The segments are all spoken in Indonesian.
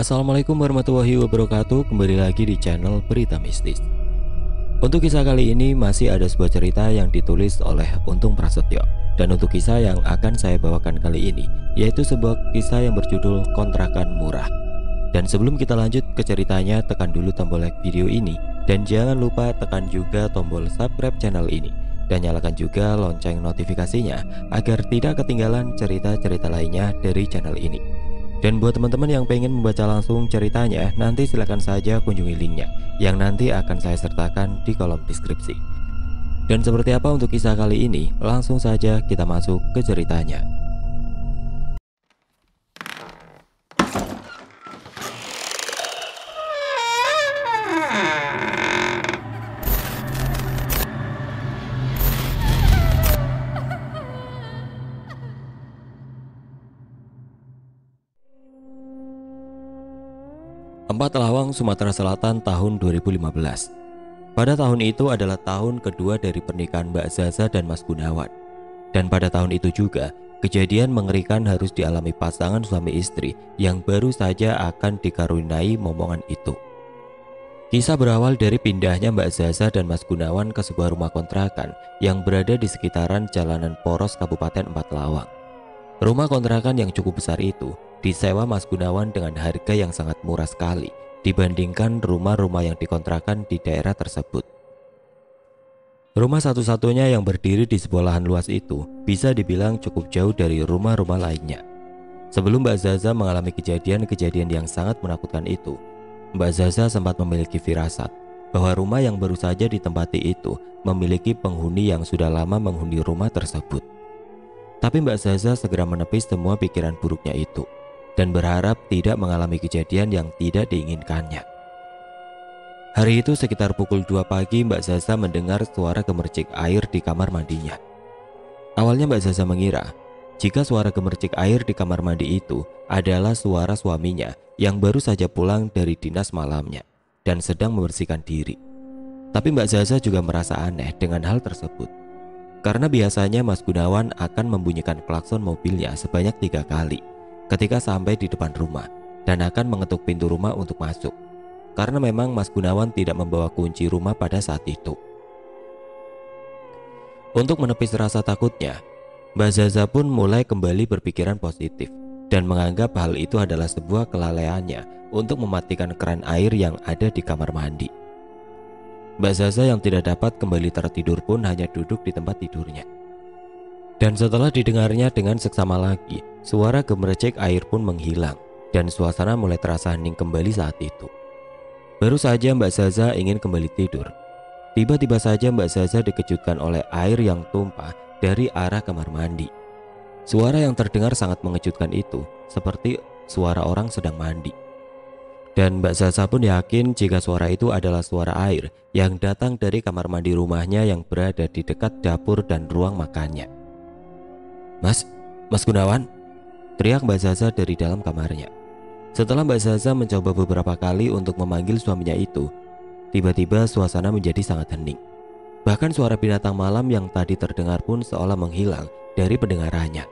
Assalamualaikum warahmatullahi wabarakatuh. Kembali lagi di channel Berita Mistis. Untuk kisah kali ini masih ada sebuah cerita yang ditulis oleh Untung Prasetyo. Dan untuk kisah yang akan saya bawakan kali ini yaitu sebuah kisah yang berjudul Kontrakan Murah. Dan sebelum kita lanjut ke ceritanya, tekan dulu tombol like video ini. Dan jangan lupa tekan juga tombol subscribe channel ini. Dan nyalakan juga lonceng notifikasinya agar tidak ketinggalan cerita-cerita lainnya dari channel ini. Dan buat teman-teman yang pengen membaca langsung ceritanya, nanti silahkan saja kunjungi linknya yang nanti akan saya sertakan di kolom deskripsi. Dan seperti apa untuk kisah kali ini, langsung saja kita masuk ke ceritanya. Empat Lawang, Sumatera Selatan tahun 2015. Pada tahun itu adalah tahun kedua dari pernikahan Mbak Zaza dan Mas Gunawan. Dan pada tahun itu juga, kejadian mengerikan harus dialami pasangan suami istri yang baru saja akan dikaruniai momongan itu. Kisah berawal dari pindahnya Mbak Zaza dan Mas Gunawan ke sebuah rumah kontrakan yang berada di sekitaran Jalanan Poros, Kabupaten Empat Lawang. Rumah kontrakan yang cukup besar itu disewa Mas Gunawan dengan harga yang sangat murah sekali dibandingkan rumah-rumah yang dikontrakan di daerah tersebut. Rumah satu-satunya yang berdiri di sebuah lahan luas itu bisa dibilang cukup jauh dari rumah-rumah lainnya. Sebelum Mbak Zaza mengalami kejadian-kejadian yang sangat menakutkan itu, Mbak Zaza sempat memiliki firasat bahwa rumah yang baru saja ditempati itu memiliki penghuni yang sudah lama menghuni rumah tersebut. Tapi Mbak Zaza segera menepis semua pikiran buruknya itu dan berharap tidak mengalami kejadian yang tidak diinginkannya. Hari itu sekitar pukul 2 pagi Mbak Zaza mendengar suara gemercik air di kamar mandinya. Awalnya Mbak Zaza mengira jika suara gemercik air di kamar mandi itu adalah suara suaminya yang baru saja pulang dari dinas malamnya dan sedang membersihkan diri. Tapi Mbak Zaza juga merasa aneh dengan hal tersebut. Karena biasanya Mas Gunawan akan membunyikan klakson mobilnya sebanyak 3 kali ketika sampai di depan rumah dan akan mengetuk pintu rumah untuk masuk. Karena memang Mas Gunawan tidak membawa kunci rumah pada saat itu. Untuk menepis rasa takutnya, Mbak Zaza pun mulai kembali berpikiran positif dan menganggap hal itu adalah sebuah kelalaiannya untuk mematikan keran air yang ada di kamar mandi. Mbak Zaza yang tidak dapat kembali tertidur pun hanya duduk di tempat tidurnya. Dan setelah didengarnya dengan seksama lagi, suara gemericik air pun menghilang dan suasana mulai terasa hening kembali saat itu. Baru saja Mbak Zaza ingin kembali tidur, tiba-tiba saja Mbak Zaza dikejutkan oleh air yang tumpah dari arah kamar mandi. Suara yang terdengar sangat mengejutkan itu seperti suara orang sedang mandi. Dan Mbak Zaza pun yakin jika suara itu adalah suara air yang datang dari kamar mandi rumahnya yang berada di dekat dapur dan ruang makannya. Mas Gunawan, teriak Mbak Zaza dari dalam kamarnya. Setelah Mbak Zaza mencoba beberapa kali untuk memanggil suaminya itu, tiba-tiba suasana menjadi sangat hening. Bahkan suara binatang malam yang tadi terdengar pun seolah menghilang dari pendengarannya.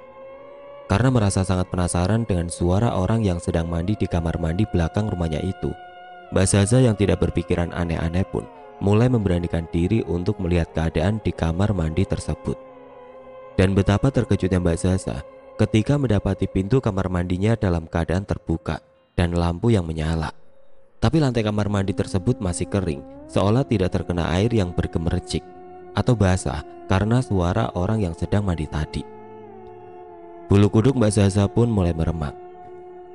Karena merasa sangat penasaran dengan suara orang yang sedang mandi di kamar mandi belakang rumahnya itu, Mbak Zaza yang tidak berpikiran aneh-aneh pun mulai memberanikan diri untuk melihat keadaan di kamar mandi tersebut. Dan betapa terkejutnya Mbak Zaza ketika mendapati pintu kamar mandinya dalam keadaan terbuka dan lampu yang menyala. Tapi lantai kamar mandi tersebut masih kering, seolah tidak terkena air yang bergemercik atau basah karena suara orang yang sedang mandi tadi. Bulu kuduk Mbak Zaza pun mulai meremang.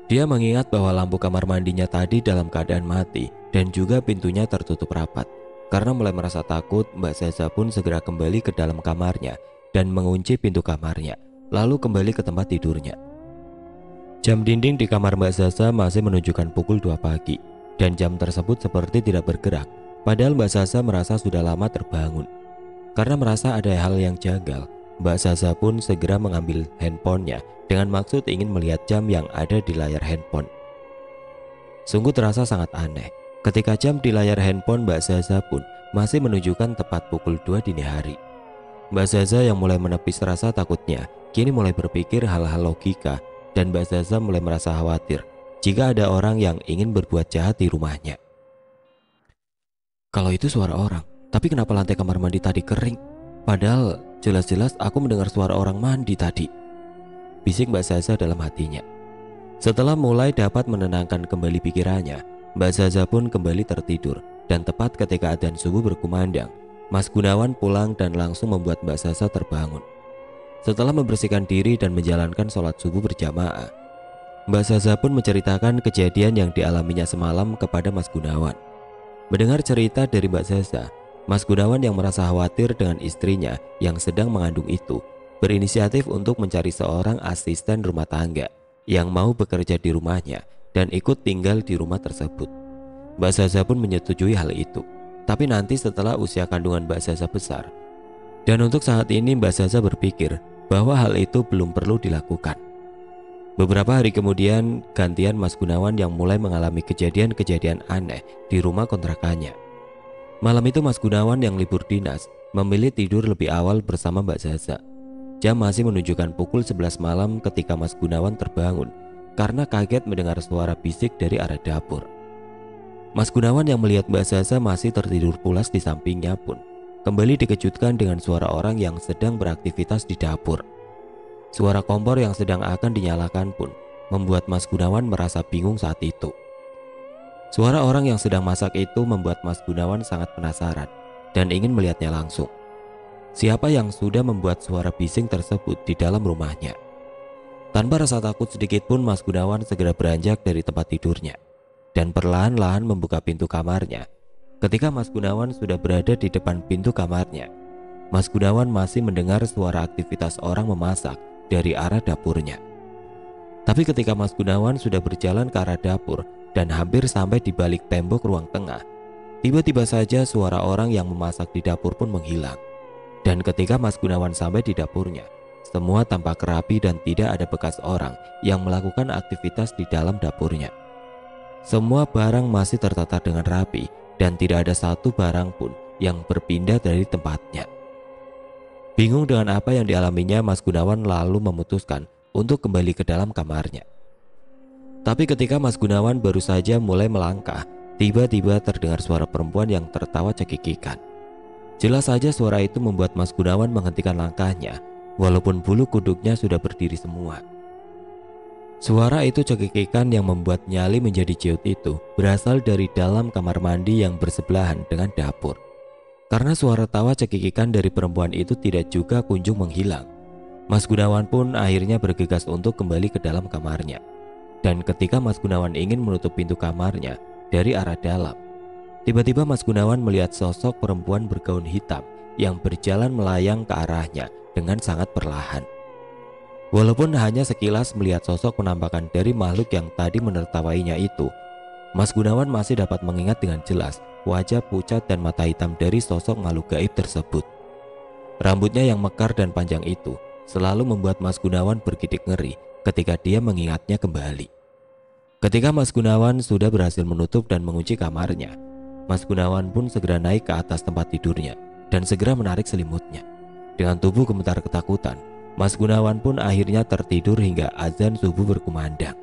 Dia mengingat bahwa lampu kamar mandinya tadi dalam keadaan mati dan juga pintunya tertutup rapat. Karena mulai merasa takut, Mbak Zaza pun segera kembali ke dalam kamarnya dan mengunci pintu kamarnya, lalu kembali ke tempat tidurnya. Jam dinding di kamar Mbak Zaza masih menunjukkan pukul 2 pagi dan jam tersebut seperti tidak bergerak. Padahal Mbak Zaza merasa sudah lama terbangun. Karena merasa ada hal yang janggal, Mbak Zaza pun segera mengambil handphonenya dengan maksud ingin melihat jam yang ada di layar handphone. Sungguh terasa sangat aneh ketika jam di layar handphone Mbak Zaza pun masih menunjukkan tepat pukul 2 dini hari. Mbak Zaza yang mulai menepis rasa takutnya kini mulai berpikir hal-hal logika dan Mbak Zaza mulai merasa khawatir jika ada orang yang ingin berbuat jahat di rumahnya. Kalau itu suara orang, tapi kenapa lantai kamar mandi tadi kering? Padahal jelas-jelas aku mendengar suara orang mandi tadi, bisik Mbak Zaza dalam hatinya. Setelah mulai dapat menenangkan kembali pikirannya, Mbak Zaza pun kembali tertidur, dan tepat ketika adzan subuh berkumandang, Mas Gunawan pulang dan langsung membuat Mbak Zaza terbangun. Setelah membersihkan diri dan menjalankan sholat subuh berjamaah, Mbak Zaza pun menceritakan kejadian yang dialaminya semalam kepada Mas Gunawan. Mendengar cerita dari Mbak Zaza, Mas Gunawan yang merasa khawatir dengan istrinya yang sedang mengandung itu berinisiatif untuk mencari seorang asisten rumah tangga yang mau bekerja di rumahnya dan ikut tinggal di rumah tersebut. Mbak Zaza pun menyetujui hal itu, tapi nanti setelah usia kandungan Mbak Zaza besar. Dan untuk saat ini Mbak Zaza berpikir bahwa hal itu belum perlu dilakukan. Beberapa hari kemudian gantian Mas Gunawan yang mulai mengalami kejadian-kejadian aneh di rumah kontrakannya. Malam itu Mas Gunawan yang libur dinas memilih tidur lebih awal bersama Mbak Zaza. Jam masih menunjukkan pukul 11 malam ketika Mas Gunawan terbangun karena kaget mendengar suara bisik dari arah dapur. Mas Gunawan yang melihat Mbak Zaza masih tertidur pulas di sampingnya pun kembali dikejutkan dengan suara orang yang sedang beraktivitas di dapur. Suara kompor yang sedang akan dinyalakan pun membuat Mas Gunawan merasa bingung saat itu. Suara orang yang sedang masak itu membuat Mas Gunawan sangat penasaran dan ingin melihatnya langsung. Siapa yang sudah membuat suara bising tersebut di dalam rumahnya? Tanpa rasa takut sedikit pun Mas Gunawan segera beranjak dari tempat tidurnya dan perlahan-lahan membuka pintu kamarnya. Ketika Mas Gunawan sudah berada di depan pintu kamarnya, Mas Gunawan masih mendengar suara aktivitas orang memasak dari arah dapurnya. Tapi ketika Mas Gunawan sudah berjalan ke arah dapur dan hampir sampai di balik tembok ruang tengah, tiba-tiba saja suara orang yang memasak di dapur pun menghilang. Dan ketika Mas Gunawan sampai di dapurnya, semua tampak rapi dan tidak ada bekas orang yang melakukan aktivitas di dalam dapurnya. Semua barang masih tertata dengan rapi dan tidak ada satu barang pun yang berpindah dari tempatnya. Bingung dengan apa yang dialaminya, Mas Gunawan lalu memutuskan untuk kembali ke dalam kamarnya. Tapi ketika Mas Gunawan baru saja mulai melangkah, tiba-tiba terdengar suara perempuan yang tertawa cekikikan. Jelas saja suara itu membuat Mas Gunawan menghentikan langkahnya, walaupun bulu kuduknya sudah berdiri semua. Suara itu cekikikan yang membuat nyali menjadi ciut itu berasal dari dalam kamar mandi yang bersebelahan dengan dapur. Karena suara tawa cekikikan dari perempuan itu tidak juga kunjung menghilang, Mas Gunawan pun akhirnya bergegas untuk kembali ke dalam kamarnya. Dan ketika Mas Gunawan ingin menutup pintu kamarnya dari arah dalam, tiba-tiba Mas Gunawan melihat sosok perempuan bergaun hitam yang berjalan melayang ke arahnya dengan sangat perlahan. Walaupun hanya sekilas melihat sosok penampakan dari makhluk yang tadi menertawainya itu, Mas Gunawan masih dapat mengingat dengan jelas wajah pucat dan mata hitam dari sosok makhluk gaib tersebut. Rambutnya yang mekar dan panjang itu selalu membuat Mas Gunawan bergidik ngeri ketika dia mengingatnya kembali. Ketika Mas Gunawan sudah berhasil menutup dan mengunci kamarnya, Mas Gunawan pun segera naik ke atas tempat tidurnya dan segera menarik selimutnya. Dengan tubuh gemetar ketakutan, Mas Gunawan pun akhirnya tertidur hingga azan subuh berkumandang.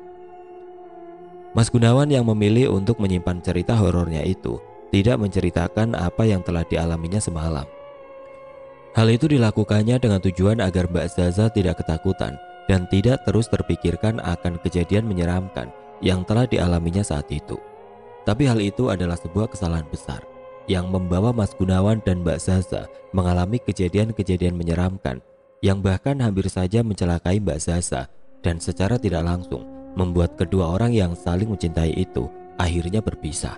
Mas Gunawan yang memilih untuk menyimpan cerita horornya itu tidak menceritakan apa yang telah dialaminya semalam. Hal itu dilakukannya dengan tujuan agar Mbak Zaza tidak ketakutan dan tidak terus terpikirkan akan kejadian menyeramkan yang telah dialaminya saat itu. Tapi hal itu adalah sebuah kesalahan besar yang membawa Mas Gunawan dan Mbak Zaza mengalami kejadian-kejadian menyeramkan yang bahkan hampir saja mencelakai Mbak Zaza dan secara tidak langsung membuat kedua orang yang saling mencintai itu akhirnya berpisah.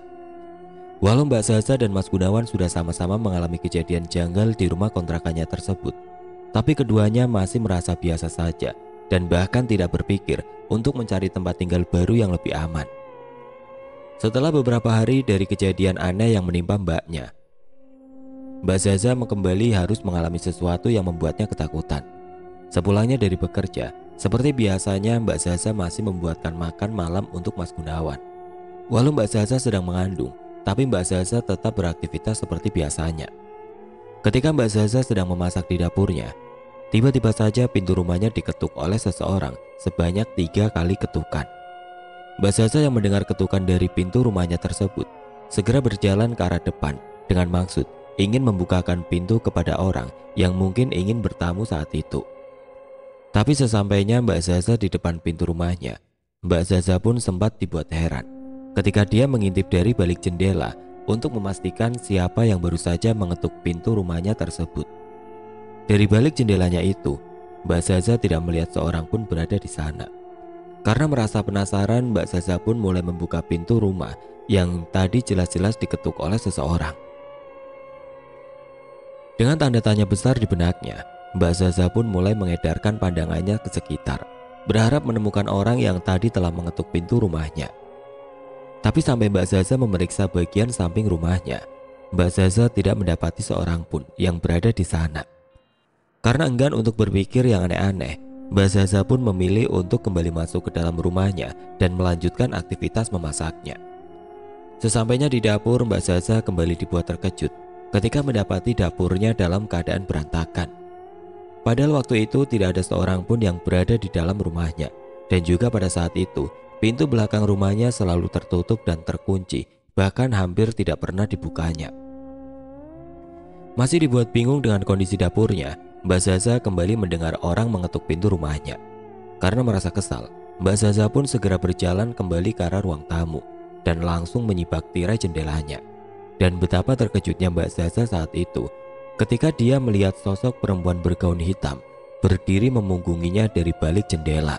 Walau Mbak Zaza dan Mas Gunawan sudah sama-sama mengalami kejadian janggal di rumah kontrakannya tersebut, tapi keduanya masih merasa biasa saja dan bahkan tidak berpikir untuk mencari tempat tinggal baru yang lebih aman. Setelah beberapa hari dari kejadian aneh yang menimpa mbaknya, Mbak Zaza kembali harus mengalami sesuatu yang membuatnya ketakutan. Sepulangnya dari bekerja, seperti biasanya Mbak Zaza masih membuatkan makan malam untuk Mas Gunawan. Walau Mbak Zaza sedang mengandung, tapi Mbak Zaza tetap beraktivitas seperti biasanya. Ketika Mbak Zaza sedang memasak di dapurnya, tiba-tiba saja pintu rumahnya diketuk oleh seseorang sebanyak 3 kali ketukan. Mbak Zaza yang mendengar ketukan dari pintu rumahnya tersebut segera berjalan ke arah depan dengan maksud ingin membukakan pintu kepada orang yang mungkin ingin bertamu saat itu. Tapi sesampainya Mbak Zaza di depan pintu rumahnya, Mbak Zaza pun sempat dibuat heran ketika dia mengintip dari balik jendela untuk memastikan siapa yang baru saja mengetuk pintu rumahnya tersebut. Dari balik jendelanya itu, Mbak Zaza tidak melihat seorang pun berada di sana. Karena merasa penasaran, Mbak Zaza pun mulai membuka pintu rumah yang tadi jelas-jelas diketuk oleh seseorang. Dengan tanda tanya besar di benaknya, Mbak Zaza pun mulai mengedarkan pandangannya ke sekitar, berharap menemukan orang yang tadi telah mengetuk pintu rumahnya. Tapi sampai Mbak Zaza memeriksa bagian samping rumahnya, Mbak Zaza tidak mendapati seorang pun yang berada di sana. Karena enggan untuk berpikir yang aneh-aneh, Mbak Zaza pun memilih untuk kembali masuk ke dalam rumahnya dan melanjutkan aktivitas memasaknya. Sesampainya di dapur, Mbak Zaza kembali dibuat terkejut ketika mendapati dapurnya dalam keadaan berantakan. Padahal waktu itu tidak ada seorang pun yang berada di dalam rumahnya, dan juga pada saat itu pintu belakang rumahnya selalu tertutup dan terkunci, bahkan hampir tidak pernah dibukanya. Masih dibuat bingung dengan kondisi dapurnya, Mbak Zaza kembali mendengar orang mengetuk pintu rumahnya. Karena merasa kesal, Mbak Zaza pun segera berjalan kembali ke arah ruang tamu dan langsung menyibak tirai jendelanya. Dan betapa terkejutnya Mbak Zaza saat itu ketika dia melihat sosok perempuan bergaun hitam berdiri memunggunginya dari balik jendela.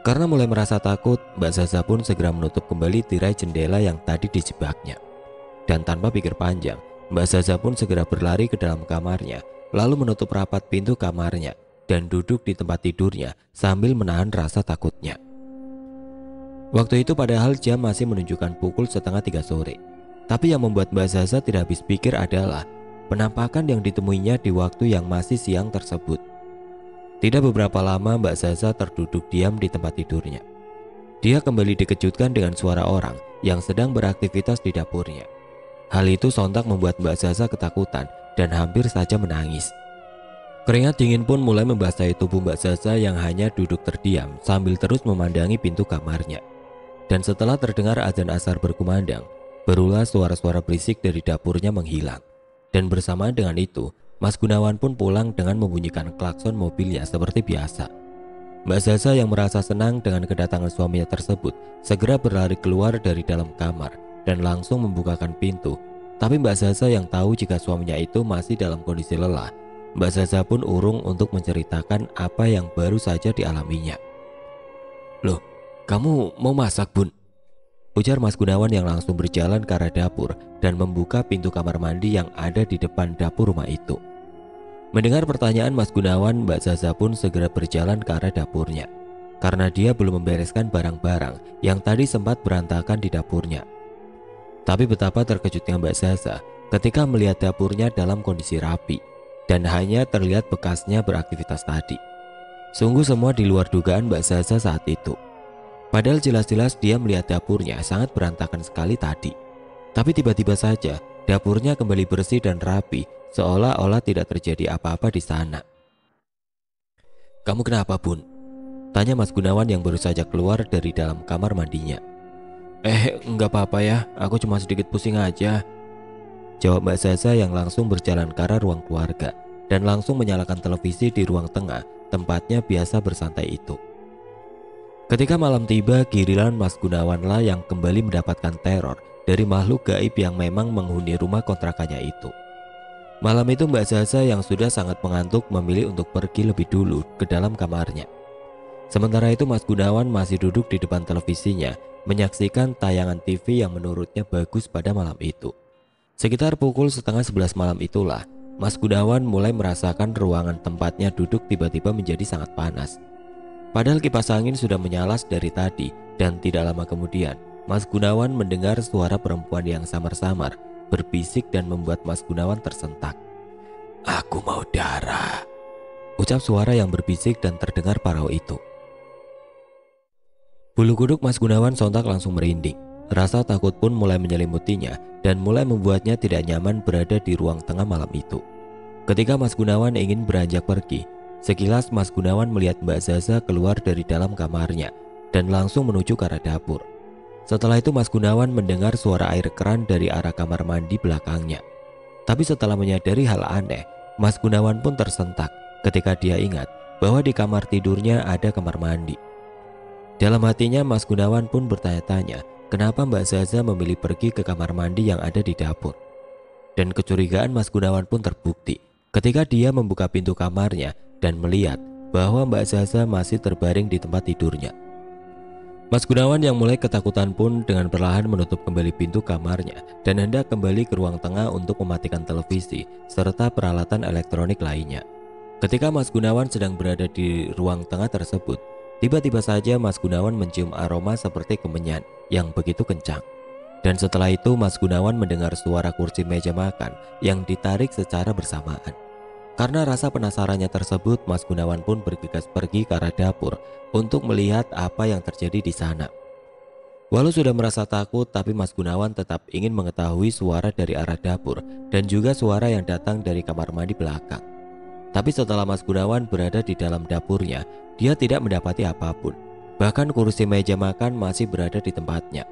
Karena mulai merasa takut, Mbak Zaza pun segera menutup kembali tirai jendela yang tadi dijebaknya. Dan tanpa pikir panjang, Mbak Zaza pun segera berlari ke dalam kamarnya, lalu menutup rapat pintu kamarnya dan duduk di tempat tidurnya sambil menahan rasa takutnya. Waktu itu padahal jam masih menunjukkan pukul 2:30 sore. Tapi yang membuat Mbak Zaza tidak habis pikir adalah penampakan yang ditemuinya di waktu yang masih siang tersebut. Tidak beberapa lama Mbak Zaza terduduk diam di tempat tidurnya. Dia kembali dikejutkan dengan suara orang yang sedang beraktivitas di dapurnya. Hal itu sontak membuat Mbak Zaza ketakutan dan hampir saja menangis. Keringat dingin pun mulai membasahi tubuh Mbak Zaza yang hanya duduk terdiam sambil terus memandangi pintu kamarnya. Dan setelah terdengar azan asar berkumandang, barulah suara-suara berisik dari dapurnya menghilang. Dan bersamaan dengan itu, Mas Gunawan pun pulang dengan membunyikan klakson mobilnya seperti biasa. Mbak Zaza yang merasa senang dengan kedatangan suaminya tersebut segera berlari keluar dari dalam kamar dan langsung membukakan pintu. Tapi Mbak Zaza yang tahu jika suaminya itu masih dalam kondisi lelah, Mbak Zaza pun urung untuk menceritakan apa yang baru saja dialaminya. "Loh, kamu mau masak, Bun?" ujar Mas Gunawan yang langsung berjalan ke arah dapur dan membuka pintu kamar mandi yang ada di depan dapur rumah itu. Mendengar pertanyaan Mas Gunawan, Mbak Zaza pun segera berjalan ke arah dapurnya, karena dia belum membereskan barang-barang yang tadi sempat berantakan di dapurnya. Tapi betapa terkejutnya Mbak Zaza ketika melihat dapurnya dalam kondisi rapi dan hanya terlihat bekasnya beraktivitas tadi. Sungguh semua di luar dugaan Mbak Zaza saat itu. Padahal jelas-jelas dia melihat dapurnya sangat berantakan sekali tadi. Tapi tiba-tiba saja dapurnya kembali bersih dan rapi, seolah-olah tidak terjadi apa-apa di sana. "Kamu kenapa, Bun?" tanya Mas Gunawan yang baru saja keluar dari dalam kamar mandinya. Enggak apa-apa ya, aku cuma sedikit pusing aja," jawab Mbak Zaza yang langsung berjalan ke arah ruang keluarga dan langsung menyalakan televisi di ruang tengah tempatnya biasa bersantai itu. Ketika malam tiba, giliran Mas Gunawanlah yang kembali mendapatkan teror dari makhluk gaib yang memang menghuni rumah kontrakannya itu. Malam itu Mbak Zaza yang sudah sangat mengantuk memilih untuk pergi lebih dulu ke dalam kamarnya. Sementara itu Mas Gunawan masih duduk di depan televisinya menyaksikan tayangan TV yang menurutnya bagus pada malam itu. Sekitar pukul 10:30 malam itulah Mas Gunawan mulai merasakan ruangan tempatnya duduk tiba-tiba menjadi sangat panas. Padahal kipas angin sudah menyala dari tadi, dan tidak lama kemudian Mas Gunawan mendengar suara perempuan yang samar-samar berbisik dan membuat Mas Gunawan tersentak. "Aku mau darah," ucap suara yang berbisik dan terdengar parau itu. Bulu kuduk Mas Gunawan sontak langsung merinding. Rasa takut pun mulai menyelimutinya dan mulai membuatnya tidak nyaman berada di ruang tengah malam itu. Ketika Mas Gunawan ingin beranjak pergi, sekilas Mas Gunawan melihat Mbak Zaza keluar dari dalam kamarnya dan langsung menuju ke arah dapur. Setelah itu Mas Gunawan mendengar suara air keran dari arah kamar mandi belakangnya. Tapi setelah menyadari hal aneh, Mas Gunawan pun tersentak ketika dia ingat bahwa di kamar tidurnya ada kamar mandi. Dalam hatinya Mas Gunawan pun bertanya-tanya kenapa Mbak Zaza memilih pergi ke kamar mandi yang ada di dapur. Dan kecurigaan Mas Gunawan pun terbukti ketika dia membuka pintu kamarnya dan melihat bahwa Mbak Zaza masih terbaring di tempat tidurnya. Mas Gunawan yang mulai ketakutan pun dengan perlahan menutup kembali pintu kamarnya dan hendak kembali ke ruang tengah untuk mematikan televisi serta peralatan elektronik lainnya. Ketika Mas Gunawan sedang berada di ruang tengah tersebut, tiba-tiba saja Mas Gunawan mencium aroma seperti kemenyan yang begitu kencang. Dan setelah itu Mas Gunawan mendengar suara kursi meja makan yang ditarik secara bersamaan. Karena rasa penasarannya tersebut, Mas Gunawan pun bergegas pergi ke arah dapur untuk melihat apa yang terjadi di sana. Walau sudah merasa takut, tapi Mas Gunawan tetap ingin mengetahui suara dari arah dapur dan juga suara yang datang dari kamar mandi belakang. Tapi setelah Mas Gunawan berada di dalam dapurnya, dia tidak mendapati apapun. Bahkan kursi meja makan masih berada di tempatnya.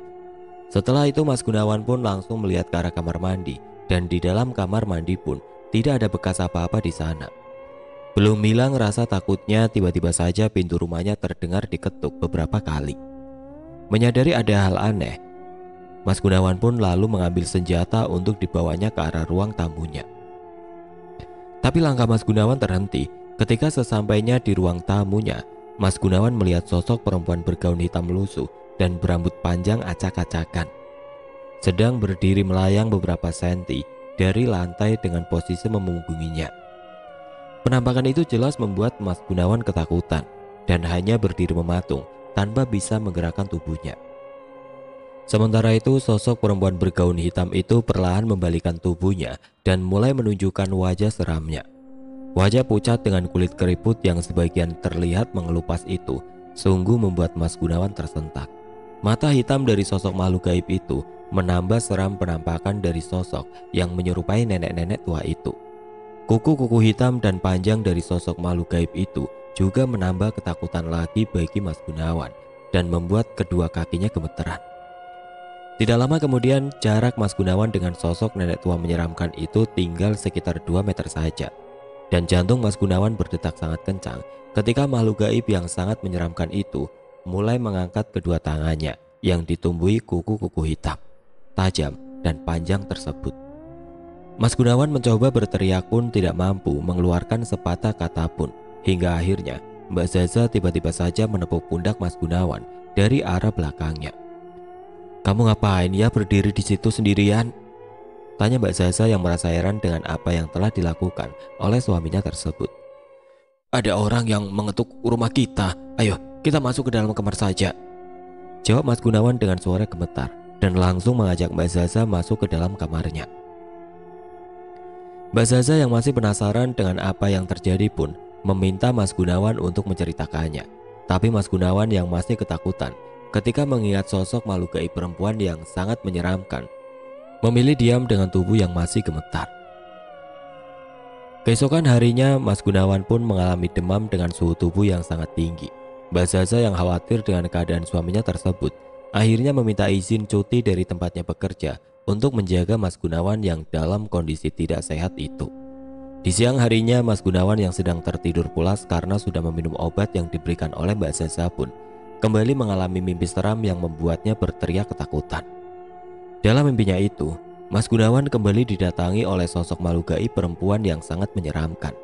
Setelah itu Mas Gunawan pun langsung melihat ke arah kamar mandi, dan di dalam kamar mandi pun tidak ada bekas apa-apa di sana. Belum hilang rasa takutnya, tiba-tiba saja pintu rumahnya terdengar diketuk beberapa kali. Menyadari ada hal aneh, Mas Gunawan pun lalu mengambil senjata untuk dibawanya ke arah ruang tamunya. Tapi langkah Mas Gunawan terhenti ketika sesampainya di ruang tamunya. Mas Gunawan melihat sosok perempuan bergaun hitam lusuh dan berambut panjang acak-acakan sedang berdiri melayang beberapa senti dari lantai dengan posisi memunggunginya. Penampakan itu jelas membuat Mas Gunawan ketakutan dan hanya berdiri mematung tanpa bisa menggerakkan tubuhnya. Sementara itu sosok perempuan bergaun hitam itu perlahan membalikkan tubuhnya dan mulai menunjukkan wajah seramnya. Wajah pucat dengan kulit keriput yang sebagian terlihat mengelupas itu sungguh membuat Mas Gunawan tersentak. Mata hitam dari sosok makhluk gaib itu menambah seram penampakan dari sosok yang menyerupai nenek-nenek tua itu. Kuku-kuku hitam dan panjang dari sosok makhluk gaib itu juga menambah ketakutan lagi bagi Mas Gunawan dan membuat kedua kakinya gemeteran. Tidak lama kemudian jarak Mas Gunawan dengan sosok nenek tua menyeramkan itu tinggal sekitar 2 meter saja. Dan jantung Mas Gunawan berdetak sangat kencang ketika makhluk gaib yang sangat menyeramkan itu mulai mengangkat kedua tangannya yang ditumbuhi kuku-kuku hitam, tajam dan panjang tersebut. Mas Gunawan mencoba berteriak pun tidak mampu mengeluarkan sepatah kata pun, hingga akhirnya Mbak Zaza tiba-tiba saja menepuk pundak Mas Gunawan dari arah belakangnya. "Kamu ngapain ya berdiri di situ sendirian?" tanya Mbak Zaza yang merasa heran dengan apa yang telah dilakukan oleh suaminya tersebut. "Ada orang yang mengetuk rumah kita. Ayo kita masuk ke dalam kamar saja," jawab Mas Gunawan dengan suara gemetar dan langsung mengajak Mbak Zaza masuk ke dalam kamarnya. Mbak Zaza yang masih penasaran dengan apa yang terjadi pun meminta Mas Gunawan untuk menceritakannya. Tapi Mas Gunawan yang masih ketakutan ketika mengingat sosok makhluk gaib perempuan yang sangat menyeramkan, memilih diam dengan tubuh yang masih gemetar. Keesokan harinya Mas Gunawan pun mengalami demam dengan suhu tubuh yang sangat tinggi. Mbak Zaza yang khawatir dengan keadaan suaminya tersebut akhirnya meminta izin cuti dari tempatnya bekerja untuk menjaga Mas Gunawan yang dalam kondisi tidak sehat itu. Di siang harinya Mas Gunawan yang sedang tertidur pulas karena sudah meminum obat yang diberikan oleh Mbak Zaza pun kembali mengalami mimpi seram yang membuatnya berteriak ketakutan. Dalam mimpinya itu, Mas Gunawan kembali didatangi oleh sosok makhluk gaib perempuan yang sangat menyeramkan.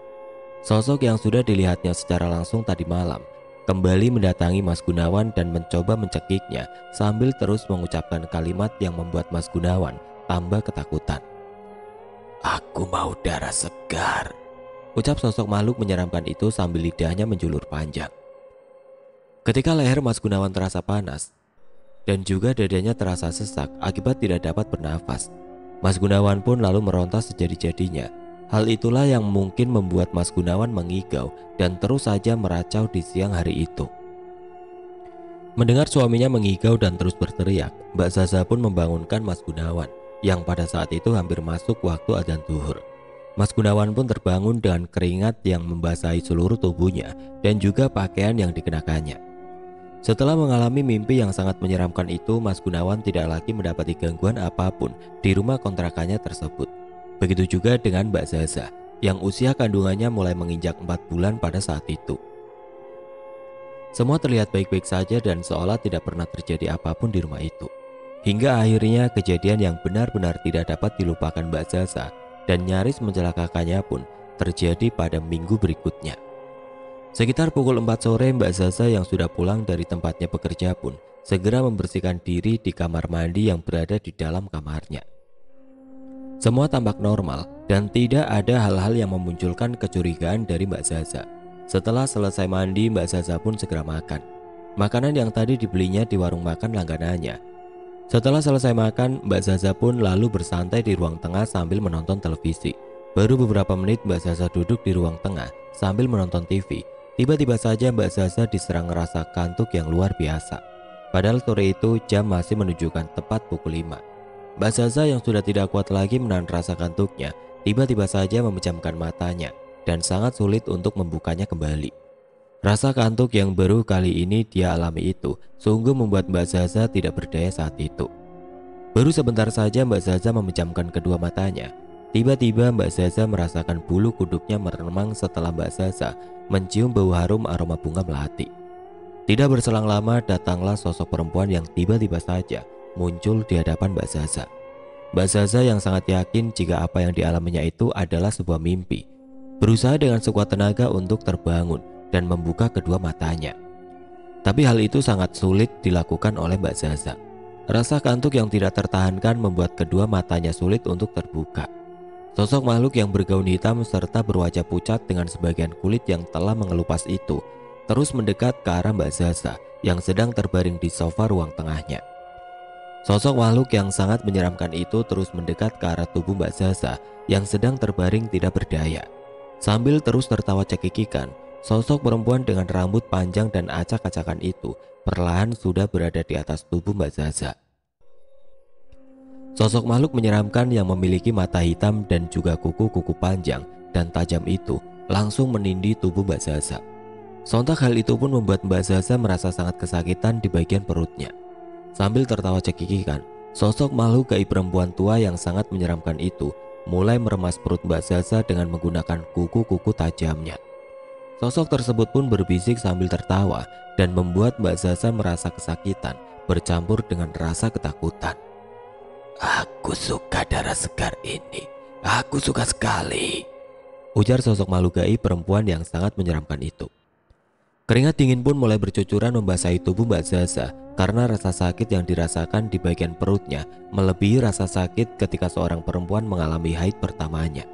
Sosok yang sudah dilihatnya secara langsung tadi malam kembali mendatangi Mas Gunawan dan mencoba mencekiknya sambil terus mengucapkan kalimat yang membuat Mas Gunawan tambah ketakutan. "Aku mau darah segar," ucap sosok makhluk menyeramkan itu sambil lidahnya menjulur panjang. Ketika leher Mas Gunawan terasa panas dan juga dadanya terasa sesak akibat tidak dapat bernafas, Mas Gunawan pun lalu meronta sejadi-jadinya. Hal itulah yang mungkin membuat Mas Gunawan mengigau dan terus saja meracau di siang hari itu. Mendengar suaminya mengigau dan terus berteriak, Mbak Zaza pun membangunkan Mas Gunawan yang pada saat itu hampir masuk waktu adzan zuhur. Mas Gunawan pun terbangun dengan keringat yang membasahi seluruh tubuhnya dan juga pakaian yang dikenakannya. Setelah mengalami mimpi yang sangat menyeramkan itu, Mas Gunawan tidak lagi mendapati gangguan apapun di rumah kontrakannya tersebut. Begitu juga dengan Mbak Zaza yang usia kandungannya mulai menginjak 4 bulan pada saat itu. Semua terlihat baik-baik saja dan seolah tidak pernah terjadi apapun di rumah itu. Hingga akhirnya kejadian yang benar-benar tidak dapat dilupakan Mbak Zaza dan nyaris mencelakakannya pun terjadi pada minggu berikutnya. Sekitar pukul 4 sore, Mbak Zaza yang sudah pulang dari tempatnya bekerja pun segera membersihkan diri di kamar mandi yang berada di dalam kamarnya. Semua tampak normal dan tidak ada hal-hal yang memunculkan kecurigaan dari Mbak Zaza. Setelah selesai mandi, Mbak Zaza pun segera makan makanan yang tadi dibelinya di warung makan langganannya. Setelah selesai makan, Mbak Zaza pun lalu bersantai di ruang tengah sambil menonton televisi. Baru beberapa menit Mbak Zaza duduk di ruang tengah sambil menonton TV. Tiba-tiba saja Mbak Zaza diserang rasa kantuk yang luar biasa. Padahal sore itu jam masih menunjukkan tepat pukul 5. Mbak Zaza yang sudah tidak kuat lagi menahan rasa kantuknya, tiba-tiba saja memejamkan matanya dan sangat sulit untuk membukanya kembali. Rasa kantuk yang baru kali ini dia alami itu sungguh membuat Mbak Zaza tidak berdaya saat itu. Baru sebentar saja Mbak Zaza memejamkan kedua matanya. Tiba-tiba Mbak Zaza merasakan bulu kuduknya meremang setelah Mbak Zaza mencium bau harum aroma bunga melati. Tidak berselang lama datanglah sosok perempuan yang tiba-tiba saja muncul di hadapan Mbak Zaza. Mbak Zaza yang sangat yakin jika apa yang dialaminya itu adalah sebuah mimpi, berusaha dengan sekuat tenaga untuk terbangun dan membuka kedua matanya. Tapi hal itu sangat sulit dilakukan oleh Mbak Zaza. Rasa kantuk yang tidak tertahankan membuat kedua matanya sulit untuk terbuka. Sosok makhluk yang bergaun hitam serta berwajah pucat dengan sebagian kulit yang telah mengelupas itu terus mendekat ke arah Mbak Zaza yang sedang terbaring di sofa ruang tengahnya. Sosok makhluk yang sangat menyeramkan itu terus mendekat ke arah tubuh Mbak Zaza yang sedang terbaring tidak berdaya. Sambil terus tertawa cekikikan, sosok perempuan dengan rambut panjang dan acak-acakan itu perlahan sudah berada di atas tubuh Mbak Zaza. Sosok makhluk menyeramkan yang memiliki mata hitam dan juga kuku-kuku panjang dan tajam itu langsung menindih tubuh Mbak Zaza. Sontak hal itu pun membuat Mbak Zaza merasa sangat kesakitan di bagian perutnya. Sambil tertawa cekikikan, sosok makhluk gaib perempuan tua yang sangat menyeramkan itu mulai meremas perut Mbak Zaza dengan menggunakan kuku-kuku tajamnya. Sosok tersebut pun berbisik sambil tertawa dan membuat Mbak Zaza merasa kesakitan bercampur dengan rasa ketakutan. "Aku suka darah segar ini, aku suka sekali," ujar sosok makhluk gaib perempuan yang sangat menyeramkan itu. Keringat dingin pun mulai bercucuran membasahi tubuh Mbak Zaza karena rasa sakit yang dirasakan di bagian perutnya melebihi rasa sakit ketika seorang perempuan mengalami haid pertamanya.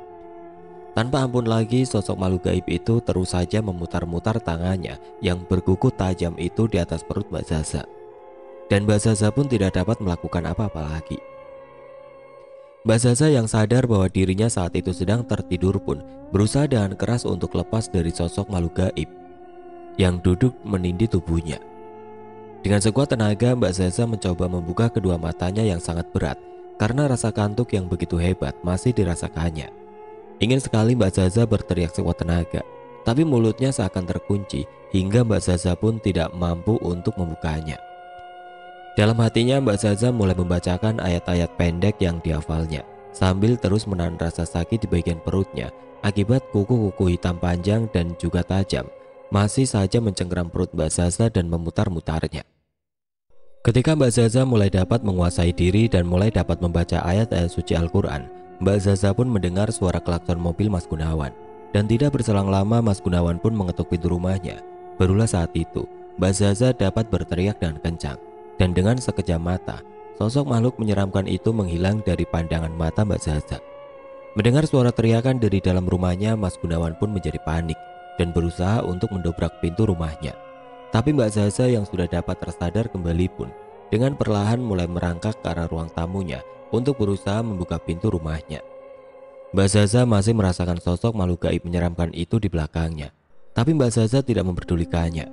Tanpa ampun lagi, sosok makhluk gaib itu terus saja memutar-mutar tangannya yang berkuku tajam itu di atas perut Mbak Zaza. Dan Mbak Zaza pun tidak dapat melakukan apa-apa lagi. Mbak Zaza yang sadar bahwa dirinya saat itu sedang tertidur pun berusaha dengan keras untuk lepas dari sosok makhluk gaib yang duduk menindih tubuhnya. Dengan sekuat tenaga, Mbak Zaza mencoba membuka kedua matanya yang sangat berat karena rasa kantuk yang begitu hebat masih dirasakannya. Ingin sekali Mbak Zaza berteriak sekuat tenaga, tapi mulutnya seakan terkunci hingga Mbak Zaza pun tidak mampu untuk membukanya. Dalam hatinya Mbak Zaza mulai membacakan ayat-ayat pendek yang dihafalnya sambil terus menahan rasa sakit di bagian perutnya akibat kuku-kuku hitam panjang dan juga tajam masih saja mencengkeram perut Mbak Zaza dan memutar-mutarnya. Ketika Mbak Zaza mulai dapat menguasai diri dan mulai dapat membaca ayat-ayat suci Al-Quran, Mbak Zaza pun mendengar suara klakson mobil Mas Gunawan. Dan tidak berselang lama Mas Gunawan pun mengetuk pintu rumahnya. Barulah saat itu Mbak Zaza dapat berteriak dengan kencang. Dan dengan sekejap mata, sosok makhluk menyeramkan itu menghilang dari pandangan mata Mbak Zaza. Mendengar suara teriakan dari dalam rumahnya, Mas Gunawan pun menjadi panik dan berusaha untuk mendobrak pintu rumahnya. Tapi Mbak Zaza yang sudah dapat tersadar kembali pun dengan perlahan mulai merangkak ke arah ruang tamunya untuk berusaha membuka pintu rumahnya. Mbak Zaza masih merasakan sosok makhluk gaib menyeramkan itu di belakangnya. Tapi Mbak Zaza tidak memperdulikannya.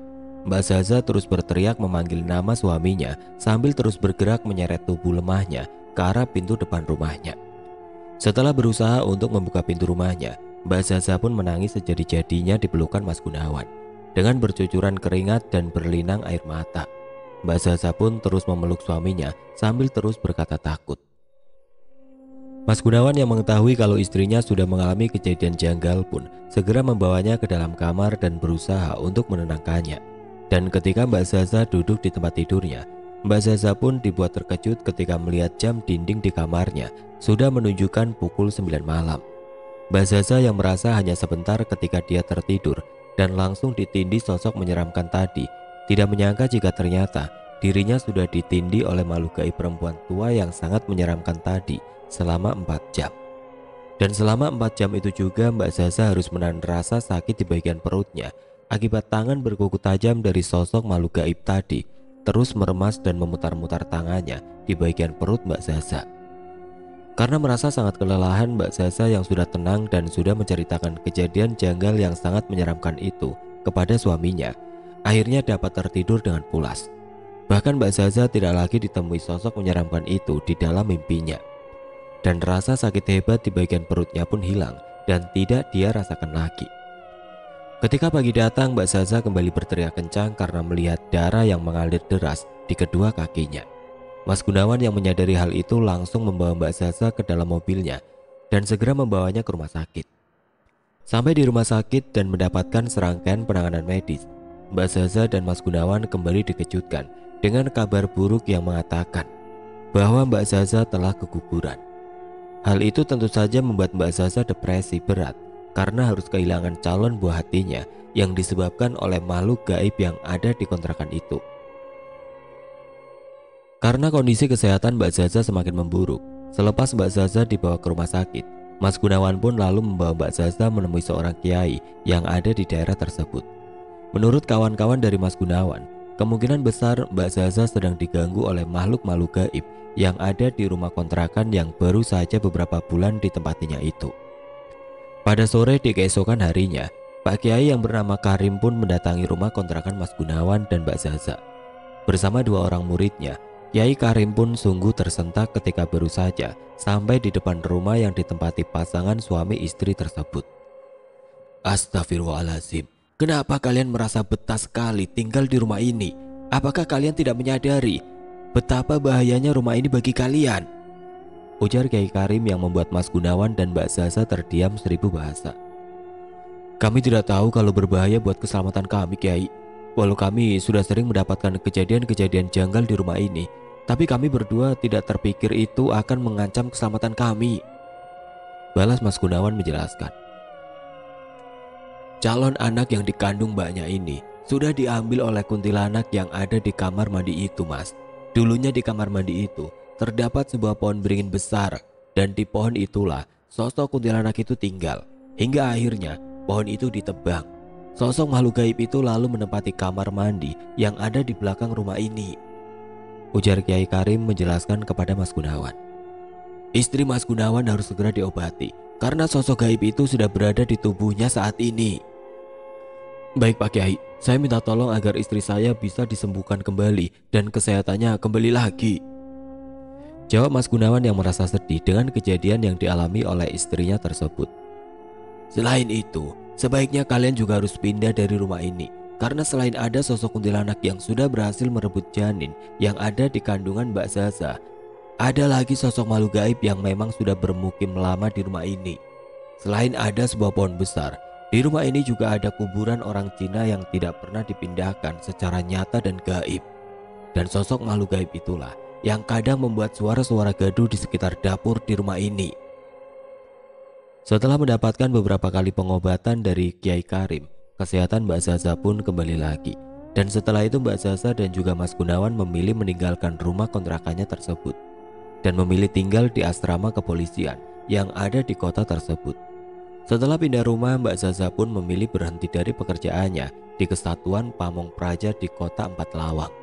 Mbak Zaza terus berteriak memanggil nama suaminya sambil terus bergerak menyeret tubuh lemahnya ke arah pintu depan rumahnya. Setelah berusaha untuk membuka pintu rumahnya, Mbak Zaza pun menangis sejadi-jadinya di pelukan Mas Gunawan. dengan bercucuran keringat dan berlinang air mata. Mbak Zaza pun terus memeluk suaminya sambil terus berkata takut. Mas Gunawan yang mengetahui kalau istrinya sudah mengalami kejadian janggal pun segera membawanya ke dalam kamar dan berusaha untuk menenangkannya. Dan ketika Mbak Zaza duduk di tempat tidurnya, Mbak Zaza pun dibuat terkejut ketika melihat jam dinding di kamarnya sudah menunjukkan pukul 9 malam. Mbak Zaza yang merasa hanya sebentar ketika dia tertidur dan langsung ditindih sosok menyeramkan tadi, tidak menyangka jika ternyata dirinya sudah ditindih oleh makhluk gaib perempuan tua yang sangat menyeramkan tadi selama 4 jam. Dan selama 4 jam itu juga Mbak Zaza harus menahan rasa sakit di bagian perutnya akibat tangan berkuku tajam dari sosok makhluk gaib tadi terus meremas dan memutar-mutar tangannya di bagian perut Mbak Zaza. Karena merasa sangat kelelahan, Mbak Zaza yang sudah tenang dan sudah menceritakan kejadian janggal yang sangat menyeramkan itu kepada suaminya, akhirnya dapat tertidur dengan pulas. Bahkan Mbak Zaza tidak lagi ditemui sosok menyeramkan itu di dalam mimpinya. Dan rasa sakit hebat di bagian perutnya pun hilang dan tidak dia rasakan lagi. Ketika pagi datang, Mbak Zaza kembali berteriak kencang karena melihat darah yang mengalir deras di kedua kakinya. Mas Gunawan yang menyadari hal itu langsung membawa Mbak Zaza ke dalam mobilnya dan segera membawanya ke rumah sakit. Sampai di rumah sakit dan mendapatkan serangkaian penanganan medis, Mbak Zaza dan Mas Gunawan kembali dikejutkan dengan kabar buruk yang mengatakan bahwa Mbak Zaza telah keguguran. Hal itu tentu saja membuat Mbak Zaza depresi berat karena harus kehilangan calon buah hatinya yang disebabkan oleh makhluk gaib yang ada di kontrakan itu. Karena kondisi kesehatan Mbak Zaza semakin memburuk, selepas Mbak Zaza dibawa ke rumah sakit, Mas Gunawan pun lalu membawa Mbak Zaza menemui seorang kiai yang ada di daerah tersebut. Menurut kawan-kawan dari Mas Gunawan, kemungkinan besar Mbak Zaza sedang diganggu oleh makhluk-makhluk gaib yang ada di rumah kontrakan yang baru saja beberapa bulan ditempatinya itu. Pada sore di keesokan harinya, Pak Kiai yang bernama Karim pun mendatangi rumah kontrakan Mas Gunawan dan Mbak Zaza. Bersama 2 orang muridnya, Kiai Karim pun sungguh tersentak ketika baru saja sampai di depan rumah yang ditempati pasangan suami istri tersebut. Astagfirullahaladzim, kenapa kalian merasa betah sekali tinggal di rumah ini? Apakah kalian tidak menyadari betapa bahayanya rumah ini bagi kalian? Ujar Kiai Karim yang membuat Mas Gunawan dan Mbak Zaza terdiam 1000 bahasa. Kami tidak tahu kalau berbahaya buat keselamatan kami, Kiai. Walau kami sudah sering mendapatkan kejadian-kejadian janggal di rumah ini, tapi kami berdua tidak terpikir itu akan mengancam keselamatan kami, balas Mas Gunawan menjelaskan. Calon anak yang dikandung mbaknya ini sudah diambil oleh kuntilanak yang ada di kamar mandi itu, Mas. Dulunya di kamar mandi itu terdapat sebuah pohon beringin besar, dan di pohon itulah sosok kuntilanak itu tinggal. Hingga akhirnya pohon itu ditebang. Sosok makhluk gaib itu lalu menempati kamar mandi yang ada di belakang rumah ini, ujar Kiai Karim menjelaskan kepada Mas Gunawan. Istri Mas Gunawan harus segera diobati karena sosok gaib itu sudah berada di tubuhnya saat ini. Baik Pak Kiai, saya minta tolong agar istri saya bisa disembuhkan kembali dan kesehatannya kembali lagi, jawab Mas Gunawan yang merasa sedih dengan kejadian yang dialami oleh istrinya tersebut. Selain itu, sebaiknya kalian juga harus pindah dari rumah ini, karena selain ada sosok kuntilanak yang sudah berhasil merebut janin yang ada di kandungan Mbak Zaza, ada lagi sosok makhluk gaib yang memang sudah bermukim lama di rumah ini. Selain ada sebuah pohon besar, di rumah ini juga ada kuburan orang Cina yang tidak pernah dipindahkan secara nyata dan gaib. Dan sosok makhluk gaib itulah yang kadang membuat suara-suara gaduh di sekitar dapur di rumah ini. Setelah mendapatkan beberapa kali pengobatan dari Kiai Karim, kesehatan Mbak Zaza pun kembali lagi. Dan setelah itu Mbak Zaza dan juga Mas Gunawan memilih meninggalkan rumah kontrakannya tersebut dan memilih tinggal di asrama kepolisian yang ada di kota tersebut. Setelah pindah rumah, Mbak Zaza pun memilih berhenti dari pekerjaannya di Kesatuan Pamong Praja di kota Empat Lawang.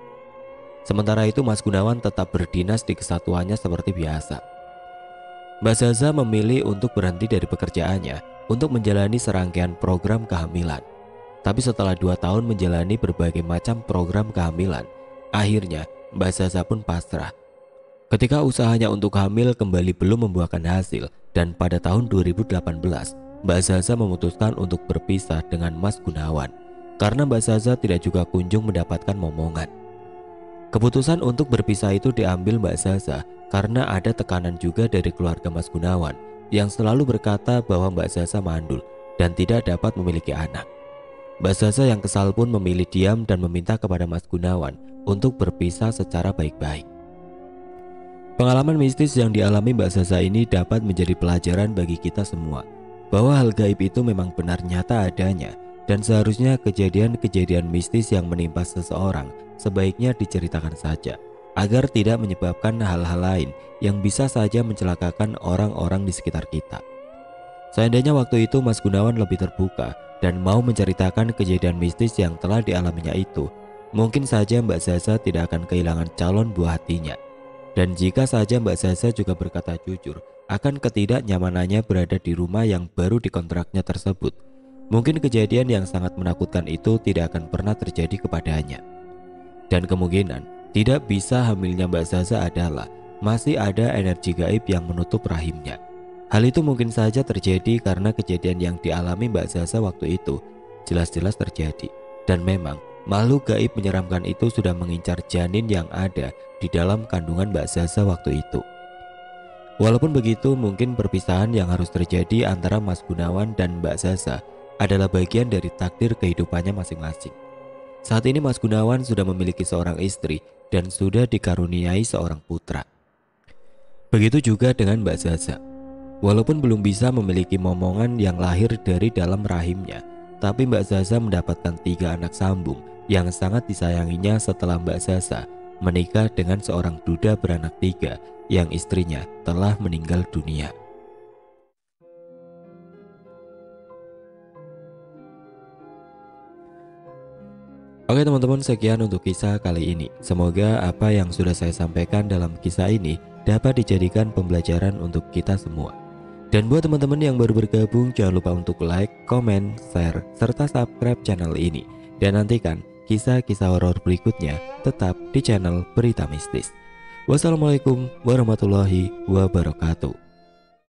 Sementara itu Mas Gunawan tetap berdinas di kesatuannya seperti biasa. Mbak Zaza memilih untuk berhenti dari pekerjaannya untuk menjalani serangkaian program kehamilan. Tapi setelah 2 tahun menjalani berbagai macam program kehamilan, akhirnya Mbak Zaza pun pasrah. Ketika usahanya untuk hamil kembali belum membuahkan hasil, dan pada tahun 2018, Mbak Zaza memutuskan untuk berpisah dengan Mas Gunawan. karena Mbak Zaza tidak juga kunjung mendapatkan momongan. Keputusan untuk berpisah itu diambil Mbak Zaza karena ada tekanan juga dari keluarga Mas Gunawan yang selalu berkata bahwa Mbak Zaza mandul dan tidak dapat memiliki anak. Mbak Zaza yang kesal pun memilih diam dan meminta kepada Mas Gunawan untuk berpisah secara baik-baik. Pengalaman mistis yang dialami Mbak Zaza ini dapat menjadi pelajaran bagi kita semua bahwa hal gaib itu memang benar nyata adanya, dan seharusnya kejadian-kejadian mistis yang menimpa seseorang sebaiknya diceritakan saja agar tidak menyebabkan hal-hal lain yang bisa saja mencelakakan orang-orang di sekitar kita. Seandainya waktu itu Mas Gunawan lebih terbuka dan mau menceritakan kejadian mistis yang telah dialaminya itu, mungkin saja Mbak Zaza tidak akan kehilangan calon buah hatinya. Dan jika saja Mbak Zaza juga berkata jujur akan ketidaknyamanannya berada di rumah yang baru dikontraknya tersebut, mungkin kejadian yang sangat menakutkan itu tidak akan pernah terjadi kepadanya. Dan kemungkinan tidak bisa hamilnya Mbak Zaza adalah masih ada energi gaib yang menutup rahimnya. Hal itu mungkin saja terjadi karena kejadian yang dialami Mbak Zaza waktu itu jelas-jelas terjadi. Dan memang makhluk gaib menyeramkan itu sudah mengincar janin yang ada di dalam kandungan Mbak Zaza waktu itu. Walaupun begitu, mungkin perpisahan yang harus terjadi antara Mas Gunawan dan Mbak Zaza adalah bagian dari takdir kehidupannya masing-masing. Saat ini Mas Gunawan sudah memiliki seorang istri dan sudah dikaruniai seorang putra. Begitu juga dengan Mbak Zaza. Walaupun belum bisa memiliki momongan yang lahir dari dalam rahimnya, tapi Mbak Zaza mendapatkan 3 anak sambung yang sangat disayanginya setelah Mbak Zaza menikah dengan seorang duda beranak 3 yang istrinya telah meninggal dunia. Oke teman-teman, sekian untuk kisah kali ini. Semoga apa yang sudah saya sampaikan dalam kisah ini dapat dijadikan pembelajaran untuk kita semua. Dan buat teman-teman yang baru bergabung, jangan lupa untuk like, komen, share, serta subscribe channel ini. Dan nantikan kisah-kisah horor berikutnya tetap di channel Berita Mistis. Wassalamualaikum warahmatullahi wabarakatuh.